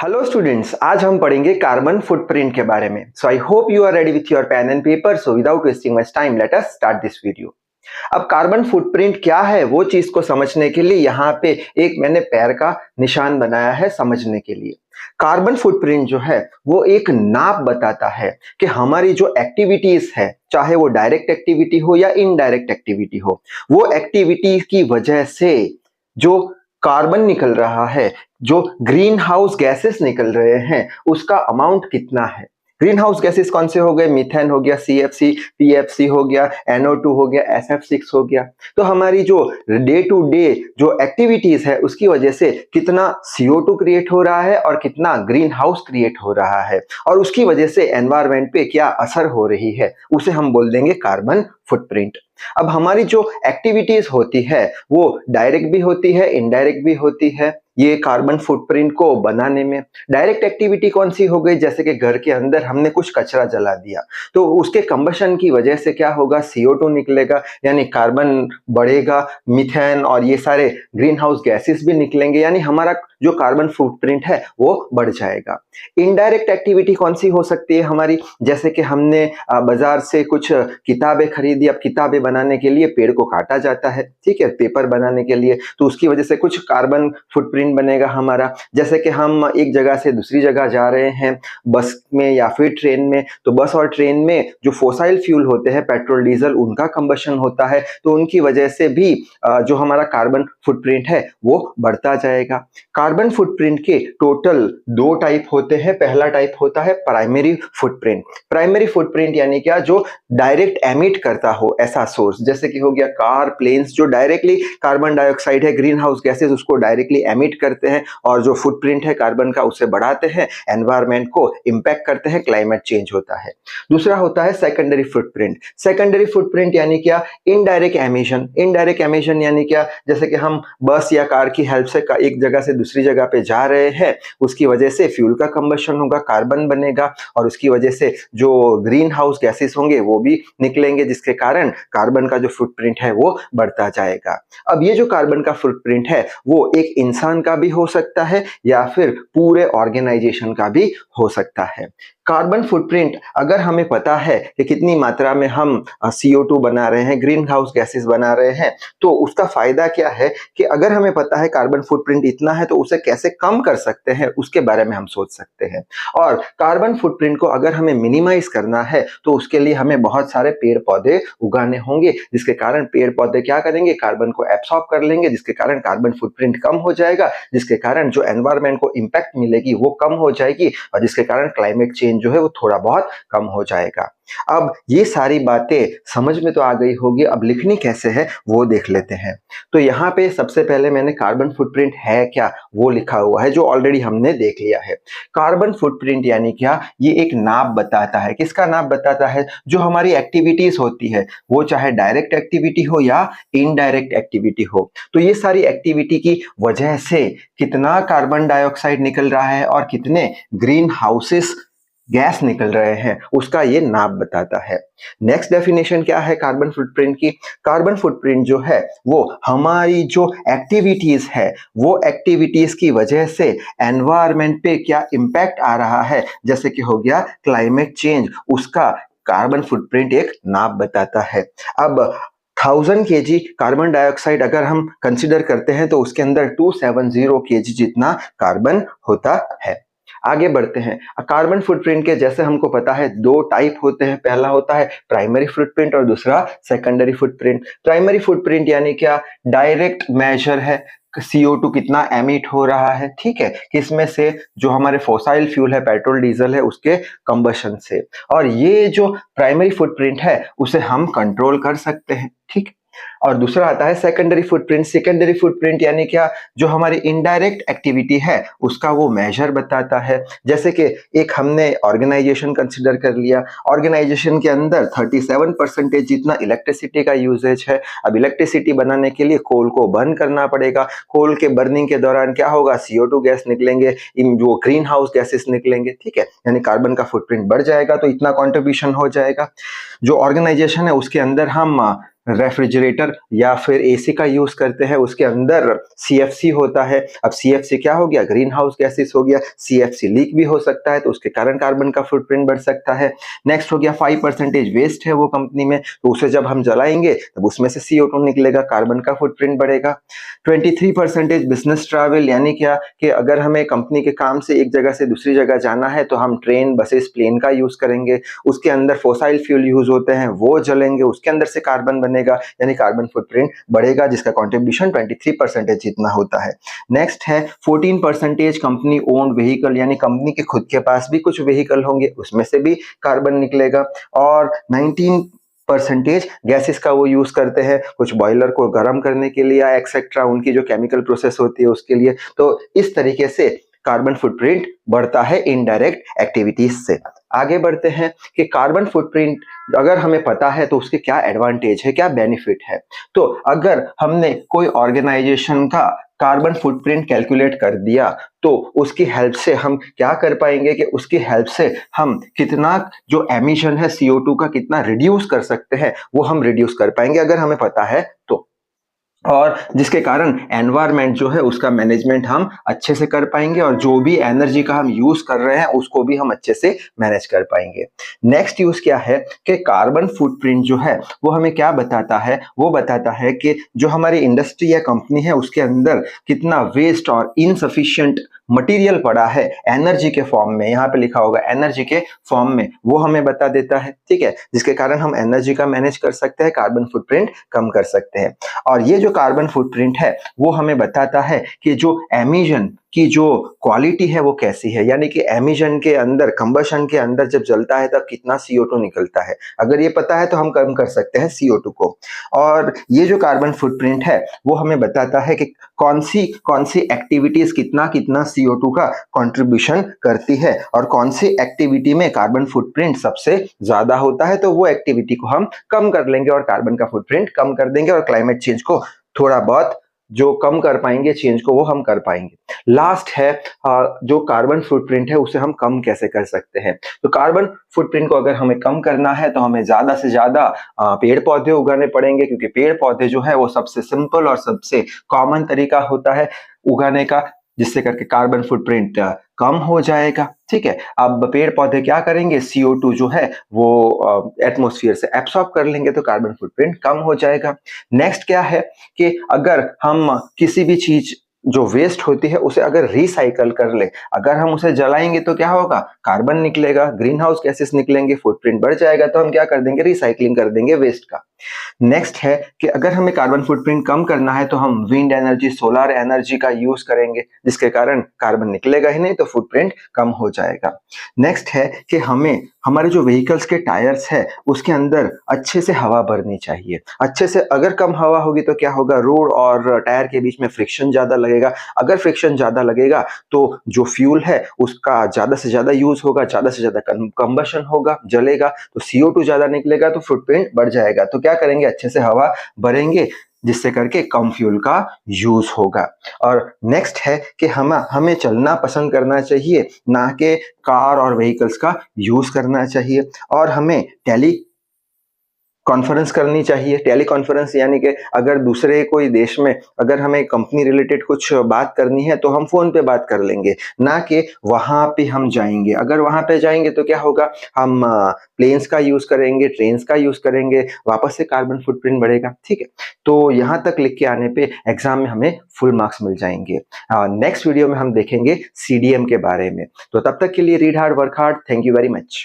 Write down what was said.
Hello students, आज हम पढ़ेंगे कार्बन फुटप्रिंट के बारे में। So I hope you are ready with your pen and paper. So without wasting much time let us start this video. अब carbon footprint क्या है वो चीज को समझने के लिए यहाँ पे एक मैंने पैर का निशान बनाया है समझने के लिए। कार्बन फुटप्रिंट जो है वो एक नाप बताता है कि हमारी जो एक्टिविटीज है, चाहे वो डायरेक्ट एक्टिविटी हो या इनडायरेक्ट एक्टिविटी हो, वो एक्टिविटी की वजह से जो कार्बन निकल रहा है, जो ग्रीन हाउस गैसेस निकल रहे हैं, उसका अमाउंट कितना है। ग्रीन हाउस गैसेस कौन से हो गए? मीथेन हो गया, CFC, PFC हो गया, NO2 हो गया, SF6 हो गया। तो हमारी जो डे टू डे जो एक्टिविटीज है उसकी वजह से कितना CO2 क्रिएट हो रहा है और कितना ग्रीन हाउस क्रिएट हो रहा है, और उसकी वजह से एनवायरमेंट पे क्या असर हो रही है, उसे हम बोल देंगे कार्बन फुटप्रिंट। अब हमारी जो एक्टिविटीज होती है वो डायरेक्ट भी होती है, इनडायरेक्ट भी होती है। ये कार्बन फुटप्रिंट को बनाने में डायरेक्ट एक्टिविटी कौन सी हो गई? जैसे कि घर के अंदर हमने कुछ कचरा जला दिया, तो उसके कंबशन की वजह से क्या होगा? CO2 निकलेगा, यानी कार्बन बढ़ेगा, मीथेन और ये सारे ग्रीन हाउस गैसेस भी निकलेंगे, यानी हमारा जो कार्बन फुटप्रिंट है वो बढ़ जाएगा। इनडायरेक्ट एक्टिविटी कौन सी हो सकती है हमारी? जैसे कि हमने बाजार से कुछ किताबें खरीदी। अब किताबें बनाने के लिए पेड़ को काटा जाता है, ठीक है, पेपर बनाने के लिए, तो उसकी वजह से कुछ कार्बन फुटप्रिंट बनेगा हमारा। जैसे कि हम एक जगह से दूसरी जगह जा रहे हैं बस में या फिर ट्रेन में, तो बस और ट्रेन में जो फोसाइल फ्यूल होते हैं, पेट्रोल डीजल, उनका कंबशन होता है, तो उनकी वजह से भी जो हमारा कार्बन फुटप्रिंट है वो बढ़ता जाएगा। कार्बन फुटप्रिंट के टोटल दो टाइप होते हैं। पहला टाइप होता है प्राइमरी फुटप्रिंट। प्राइमरी फुटप्रिंट यानी क्या? जो डायरेक्ट एमिट करता हो ऐसा सोर्स, जैसे कि हो गया कार, प्लेन्स, जो डायरेक्टली कार्बन डाइऑक्साइड है, ग्रीन हाउस गैसेस, उसको डायरेक्टली एमिट करते हैं और जो फुटप्रिंट है कार्बन का उसे बढ़ाते हैं, एनवायरमेंट को इंपैक्ट करते हैं, क्लाइमेट चेंज होता है। दूसरा होता है सेकेंडरी फुटप्रिंट। सेकेंडरी फुटप्रिंट यानी क्या? Indirect emission. इनडायरेक्ट एमिशन यानी क्या? जैसे कि हम बस या कार की हेल्प से एक जगह से दूसरी जगह पे जा रहे हैं, उसकी वजह से फ्यूल का कंबशन होगा, कार्बन बनेगा, और उसकी वजह से जो ग्रीन हाउस गैसेस होंगे वो भी निकलेंगे, जिसके कारण कार्बन का जो फुटप्रिंट है वो बढ़ता जाएगा। अब ये जो कार्बन का फुटप्रिंट है वो एक इंसान का भी हो सकता है या फिर पूरे ऑर्गेनाइजेशन का भी हो सकता है। कार्बन फुटप्रिंट अगर हमें पता है कि कितनी मात्रा में हम CO2 बना रहे हैं, ग्रीन हाउस गैसेस बना रहे हैं, तो उसका फायदा क्या है कि अगर हमें पता है कार्बन फुटप्रिंट इतना है तो उसे कैसे कम कर सकते हैं, उसके बारे में हम सोच सकते हैं। और कार्बन फुटप्रिंट को अगर हमें मिनिमाइज करना है तो उसके लिए हमें बहुत सारे पेड़ पौधे उगाने होंगे, जिसके कारण पेड़ पौधे क्या करेंगे? कार्बन को एब्सॉर्ब कर लेंगे, जिसके कारण कार्बन फुटप्रिंट कम हो जाएगा, जिसके कारण जो एनवायरमेंट को इंपैक्ट मिलेगी वो कम हो जाएगी, और जिसके कारण क्लाइमेट चेंज जो है वो थोड़ा बहुत कम हो जाएगा। अब ये सारी बातें समझ में तो आ गई होगी, अब लिखनी कैसे है वो देख लेते हैं। तो यहाँ पे सबसे पहले मैंने कार्बन फुटप्रिंट है क्या वो लिखा हुआ है, जो ऑलरेडी हमने देख लिया है। कार्बन फुटप्रिंट यानी क्या? ये एक नाप बताता है। किसका नाप बताता है? जो हमारी एक्टिविटीज होती है, वो चाहे डायरेक्ट एक्टिविटी हो या इनडायरेक्ट एक्टिविटी हो, तो ये सारी एक्टिविटी की वजह से कितना कार्बन डाइऑक्साइड निकल रहा है और कितने ग्रीन हाउसेस गैस निकल रहे हैं, उसका ये नाप बताता है। नेक्स्ट डेफिनेशन क्या है कार्बन फुटप्रिंट की? कार्बन फुटप्रिंट जो है वो हमारी जो एक्टिविटीज है, वो एक्टिविटीज की वजह से एनवायरमेंट पे क्या इंपैक्ट आ रहा है, जैसे कि हो गया क्लाइमेट चेंज, उसका कार्बन फुटप्रिंट एक नाप बताता है। अब 1000 kg कार्बन डाइऑक्साइड अगर हम कंसिडर करते हैं तो उसके अंदर 270 kg जितना कार्बन होता है। आगे बढ़ते हैं। कार्बन फुटप्रिंट के जैसे हमको पता है दो टाइप होते हैं। पहला होता है प्राइमरी फुटप्रिंट और दूसरा सेकेंडरी फुटप्रिंट। प्राइमरी फुटप्रिंट यानी क्या? डायरेक्ट मेजर है, CO2 कितना एमिट हो रहा है, ठीक है, किसमें से? जो हमारे फोसाइल फ्यूल है, पेट्रोल डीजल है, उसके कंबशन से। और ये जो प्राइमरी फुटप्रिंट है उसे हम कंट्रोल कर सकते हैं, ठीक। और दूसरा आता है सेकेंडरी फुटप्रिंट। सेकेंडरी फुटप्रिंट यानी क्या? जो हमारी इनडायरेक्ट एक्टिविटी है उसका वो मेजर बताता है। जैसे कि एक हमने ऑर्गेनाइजेशन कंसिडर कर लिया, ऑर्गेनाइजेशन के अंदर 37% जितना इलेक्ट्रिसिटी का यूजेज है। अब इलेक्ट्रिसिटी बनाने के लिए कोल को बर्न करना पड़ेगा। कोल के बर्निंग के दौरान क्या होगा? CO2 गैस निकलेंगे, जो ग्रीन हाउस गैसेस निकलेंगे, ठीक है, यानी कार्बन का फुटप्रिंट बढ़ जाएगा, तो इतना कॉन्ट्रीब्यूशन हो जाएगा। जो ऑर्गेनाइजेशन है उसके अंदर हम रेफ्रिजरेटर या फिर एसी का यूज करते हैं उसके अंदर सीएफसी होता है। अब सीएफसी क्या हो गया, ग्रीन हाउस गैसेस हो गया। सीएफसी लीक भी हो सकता है तो उसके कारण कार्बन का फुटप्रिंट बढ़ सकता है। नेक्स्ट हो गया 5% वेस्ट है वो कंपनी में, तो उसे जब हम जलाएंगे तब उसमें से CO2 निकलेगा, कार्बन का फुटप्रिंट बढ़ेगा। 23% बिजनेस ट्रैवल, यानी क्या कि अगर हमें कंपनी के काम से एक जगह से दूसरी जगह जाना है तो हम ट्रेन, बसेस, प्लेन का यूज करेंगे। उसके अंदर फोसाइल फ्यूल यूज होते हैं, वो जलेंगे, उसके अंदर से कार्बन बनेगा, यानी कार्बन फुटप्रिंट बढ़ेगा, जिसका कॉन्ट्रीब्यूशन 23% जितना होता है। नेक्स्ट है 14% कंपनी ओन्ड व्हीकल, यानी कंपनी के खुद के पास भी कुछ व्हीकल होंगे, उसमें से भी कार्बन निकलेगा। और 19% गैसेस का वो यूज करते हैं कुछ बॉयलर को गर्म करने के लिए या एक्सेट्रा, उनकी जो केमिकल प्रोसेस होती है उसके लिए। तो इस तरीके से कार्बन फुटप्रिंट बढ़ता है इनडायरेक्ट एक्टिविटीज से। आगे बढ़ते हैं कि कार्बन फुटप्रिंट अगर हमें पता है तो उसके क्या एडवांटेज है, क्या बेनिफिट है। तो अगर हमने कोई ऑर्गेनाइजेशन का कार्बन फुटप्रिंट कैलकुलेट कर दिया तो उसकी हेल्प से हम क्या कर पाएंगे कि उसकी हेल्प से हम कितना जो एमिशन है CO2 का कितना रिड्यूस कर सकते हैं वो हम रिड्यूस कर पाएंगे अगर हमें पता है तो। और जिसके कारण एनवायरनमेंट जो है उसका मैनेजमेंट हम अच्छे से कर पाएंगे और जो भी एनर्जी का हम यूज कर रहे हैं उसको भी हम अच्छे से मैनेज कर पाएंगे। नेक्स्ट यूज क्या है कि कार्बन फुटप्रिंट जो है वो हमें क्या बताता है, वो बताता है कि जो हमारी इंडस्ट्री या कंपनी है उसके अंदर कितना वेस्ट और इनसफिशिएंट मटेरियल पड़ा है एनर्जी के फॉर्म में, यहाँ पे लिखा होगा एनर्जी के फॉर्म में, वो हमें बता देता है। ठीक है, जिसके कारण हम एनर्जी का मैनेज कर सकते हैं, कार्बन फुटप्रिंट कम कर सकते हैं। और ये जो कार्बन फुटप्रिंट है वो हमें बताता है कि जो एमिशन की जो क्वालिटी है वो कैसी है, यानी कि एमिशन के अंदर, कंबशन के अंदर जब जलता है तब कितना CO2 निकलता है। अगर ये पता है तो हम कम कर सकते हैं CO2 को। और ये जो कार्बन फुटप्रिंट है वो हमें बताता है कि कौन सी एक्टिविटीज कितना कितना CO2 का कंट्रीब्यूशन करती है और कौन सी एक्टिविटी में कार्बन फुटप्रिंट सबसे ज्यादा होता है, तो वो एक्टिविटी को हम कम कर लेंगे और कार्बन का फुटप्रिंट कम कर देंगे और क्लाइमेट चेंज को थोड़ा बहुत जो कम कर पाएंगे, चेंज को वो हम कर पाएंगे। लास्ट है जो कार्बन फुटप्रिंट है उसे हम कम कैसे कर सकते हैं। तो कार्बन फुटप्रिंट को अगर हमें कम करना है तो हमें ज्यादा से ज्यादा पेड़ पौधे उगाने पड़ेंगे, क्योंकि पेड़ पौधे जो है वो सबसे सिंपल और सबसे कॉमन तरीका होता है उगाने का, जिससे करके कार्बन फुटप्रिंट कम हो जाएगा। ठीक है, अब पेड़ पौधे क्या करेंगे, CO2 जो है वो एटमॉस्फेयर से एब्सॉर्ब कर लेंगे तो कार्बन फुटप्रिंट कम हो जाएगा। नेक्स्ट क्या है कि अगर हम किसी भी चीज जो वेस्ट होती है उसे अगर रिसाइकल कर ले, अगर हम उसे जलाएंगे तो क्या होगा, कार्बन निकलेगा, ग्रीन हाउस गैसेस निकलेंगे, फुटप्रिंट बढ़ जाएगा, तो हम क्या कर देंगे, रिसाइकलिंग कर देंगे वेस्ट का। नेक्स्ट है कि अगर हमें कार्बन फुटप्रिंट कम करना है तो हम विंड एनर्जी, सोलर एनर्जी का यूज करेंगे, जिसके कारण कार्बन निकलेगा ही नहीं तो फुटप्रिंट कम हो जाएगा। नेक्स्ट है कि हमें हमारे जो व्हीकल्स के टायर्स है उसके अंदर अच्छे से हवा भरनी चाहिए। अच्छे से अगर कम हवा होगी तो क्या होगा, रोड और टायर के बीच में फ्रिक्शन ज्यादा लगेगा। अगर फ्रिक्शन ज्यादा लगेगा तो जो फ्यूल है उसका ज्यादा से ज्यादा यूज होगा, ज्यादा से ज्यादा कंबशन होगा, जलेगा, तो CO2 ज्यादा निकलेगा तो फुटप्रिंट बढ़ जाएगा। तो क्या करेंगे, अच्छे से हवा भरेंगे जिससे करके कम फ्यूल का यूज होगा। और नेक्स्ट है कि हमें चलना पसंद करना चाहिए, ना कि कार और व्हीकल्स का यूज करना चाहिए। और हमें टेली कॉन्फ्रेंस करनी चाहिए। टेली कॉन्फ्रेंस यानी कि अगर दूसरे कोई देश में अगर हमें कंपनी रिलेटेड कुछ बात करनी है तो हम फोन पे बात कर लेंगे, ना कि वहां पे हम जाएंगे। अगर वहां पे जाएंगे तो क्या होगा, हम प्लेन्स का यूज करेंगे, ट्रेन्स का यूज करेंगे, वापस से कार्बन फुटप्रिंट बढ़ेगा। ठीक है, तो यहाँ तक लिख के आने पे एग्जाम में हमें फुल मार्क्स मिल जाएंगे। नेक्स्ट वीडियो में हम देखेंगे CDM के बारे में। तो तब तक के लिए read hard, work hard. Thank you very much.